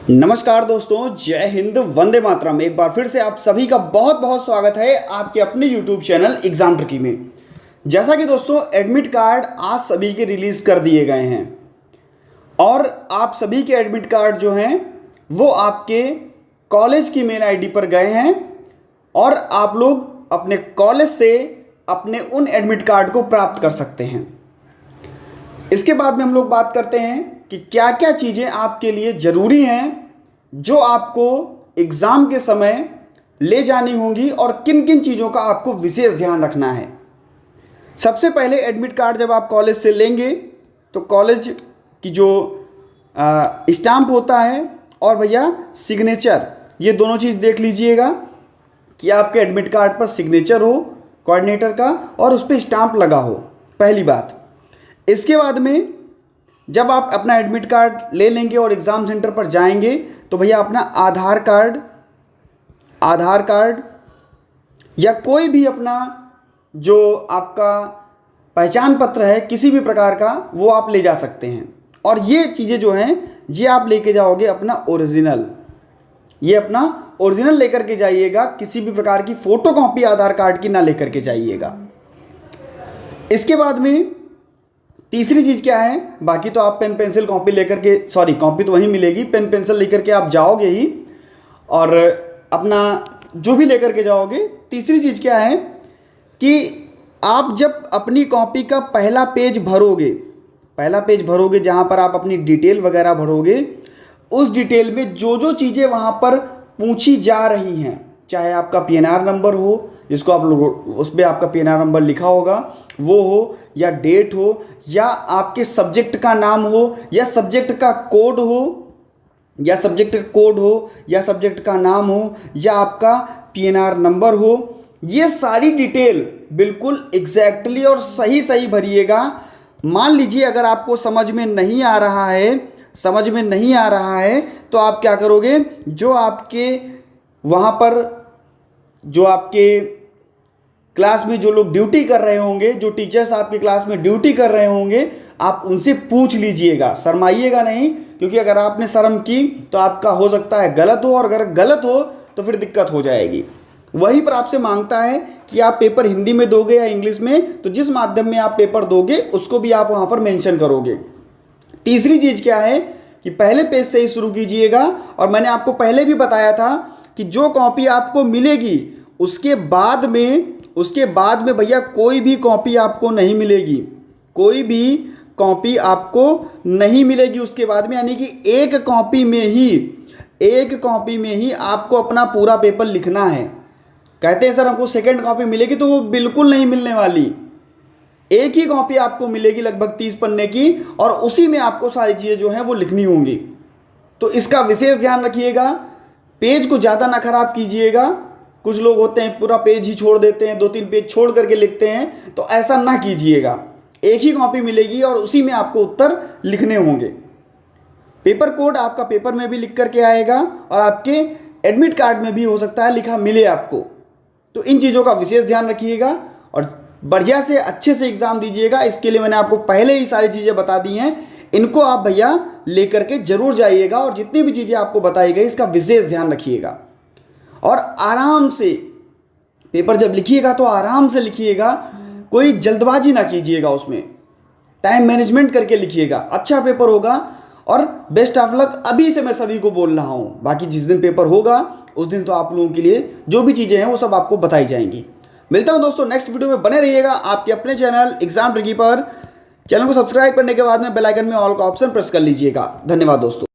नमस्कार दोस्तों, जय हिंद, वंदे मातरम। एक बार फिर से आप सभी का बहुत बहुत स्वागत है आपके अपने YouTube चैनल एग्जाम ट्रिकी में। जैसा कि दोस्तों एडमिट कार्ड आज सभी के रिलीज़ कर दिए गए हैं और आप सभी के एडमिट कार्ड जो हैं वो आपके कॉलेज की मेल आईडी पर गए हैं और आप लोग अपने कॉलेज से अपने उन एडमिट कार्ड को प्राप्त कर सकते हैं। इसके बाद में हम लोग बात करते हैं कि क्या क्या चीज़ें आपके लिए ज़रूरी हैं जो आपको एग्ज़ाम के समय ले जानी होंगी और किन किन चीज़ों का आपको विशेष ध्यान रखना है। सबसे पहले एडमिट कार्ड जब आप कॉलेज से लेंगे तो कॉलेज की जो स्टाम्प होता है और भैया सिग्नेचर, ये दोनों चीज़ देख लीजिएगा कि आपके एडमिट कार्ड पर सिग्नेचर हो कोऑर्डिनेटर का और उस पर स्टाम्प लगा हो, पहली बात। इसके बाद में जब आप अपना एडमिट कार्ड ले लेंगे और एग्ज़ाम सेंटर पर जाएंगे तो भैया अपना आधार कार्ड या कोई भी अपना जो आपका पहचान पत्र है किसी भी प्रकार का वो आप ले जा सकते हैं। और ये चीज़ें जो हैं ये आप लेके जाओगे अपना ओरिजिनल, ये अपना ओरिजिनल लेकर के जाइएगा, किसी भी प्रकार की फ़ोटो कॉपी आधार कार्ड की ना लेकर के जाइएगा। इसके बाद में तीसरी चीज़ क्या है, बाकी तो आप पेन पेंसिल कॉपी लेकर के, सॉरी कॉपी तो वहीं मिलेगी, पेन पेंसिल लेकर के आप जाओगे ही और अपना जो भी लेकर के जाओगे। तीसरी चीज़ क्या है कि आप जब अपनी कॉपी का पहला पेज भरोगे जहाँ पर आप अपनी डिटेल वगैरह भरोगे, उस डिटेल में जो जो चीज़ें वहाँ पर पूछी जा रही हैं, चाहे आपका पीएनआर नंबर हो जिसको आप लोग उस पर आपका पीएनआर नंबर लिखा होगा वो हो, या डेट हो, या आपके सब्जेक्ट का नाम हो, या सब्जेक्ट का कोड हो, या सब्जेक्ट का नाम हो, या आपका पीएनआर नंबर हो, ये सारी डिटेल बिल्कुल एग्जैक्टली और सही भरिएगा। मान लीजिए अगर आपको समझ में नहीं आ रहा है तो आप क्या करोगे, जो आपके वहाँ पर जो आपके क्लास में जो लोग ड्यूटी कर रहे होंगे, जो टीचर्स आपके क्लास में ड्यूटी कर रहे होंगे, आप उनसे पूछ लीजिएगा, शर्माइएगा नहीं, क्योंकि अगर आपने शर्म की तो आपका हो सकता है गलत हो, और अगर गलत हो तो फिर दिक्कत हो जाएगी। वहीं पर आपसे मांगता है कि आप पेपर हिंदी में दोगे या इंग्लिश में, तो जिस माध्यम में आप पेपर दोगे उसको भी आप वहाँ पर मेंशन करोगे। तीसरी चीज़ क्या है कि पहले पेज से ही शुरू कीजिएगा, और मैंने आपको पहले भी बताया था कि जो कॉपी आपको मिलेगी उसके बाद में भैया कोई भी कॉपी आपको नहीं मिलेगी, उसके बाद में, यानी कि एक कॉपी में ही आपको अपना पूरा पेपर लिखना है। कहते हैं सर हमको सेकंड कॉपी मिलेगी, तो वो बिल्कुल नहीं मिलने वाली। एक ही कॉपी आपको मिलेगी लगभग 30 पन्ने की, और उसी में आपको सारी चीज़ें जो हैं वो लिखनी होंगी। तो इसका विशेष ध्यान रखिएगा, पेज को ज़्यादा ना खराब कीजिएगा। कुछ लोग होते हैं पूरा पेज ही छोड़ देते हैं, 2-3 पेज छोड़ करके लिखते हैं, तो ऐसा ना कीजिएगा। एक ही कॉपी मिलेगी और उसी में आपको उत्तर लिखने होंगे। पेपर कोड आपका पेपर में भी लिख करके आएगा और आपके एडमिट कार्ड में भी हो सकता है लिखा मिले आपको। तो इन चीज़ों का विशेष ध्यान रखिएगा और बढ़िया से अच्छे से एग्ज़ाम दीजिएगा। इसके लिए मैंने आपको पहले ही सारी चीज़ें बता दी हैं, इनको आप भैया लेकर के जरूर जाइएगा और जितनी भी चीज़ें आपको बताई गई इसका विशेष ध्यान रखिएगा। और आराम से पेपर जब लिखिएगा तो आराम से लिखिएगा, कोई जल्दबाजी ना कीजिएगा, उसमें टाइम मैनेजमेंट करके लिखिएगा। अच्छा पेपर होगा और बेस्ट ऑफ लक अभी से मैं सभी को बोल रहा हूँ। बाकी जिस दिन पेपर होगा उस दिन तो आप लोगों के लिए जो भी चीज़ें हैं वो सब आपको बताई जाएंगी। मिलता हूँ दोस्तों नेक्स्ट वीडियो में, बने रहिएगा आपके अपने चैनल एग्जाम ट्रिकी पर। चैनल को सब्सक्राइब करने के बाद में बेल आइकन में ऑल का ऑप्शन प्रेस कर लीजिएगा। धन्यवाद दोस्तों।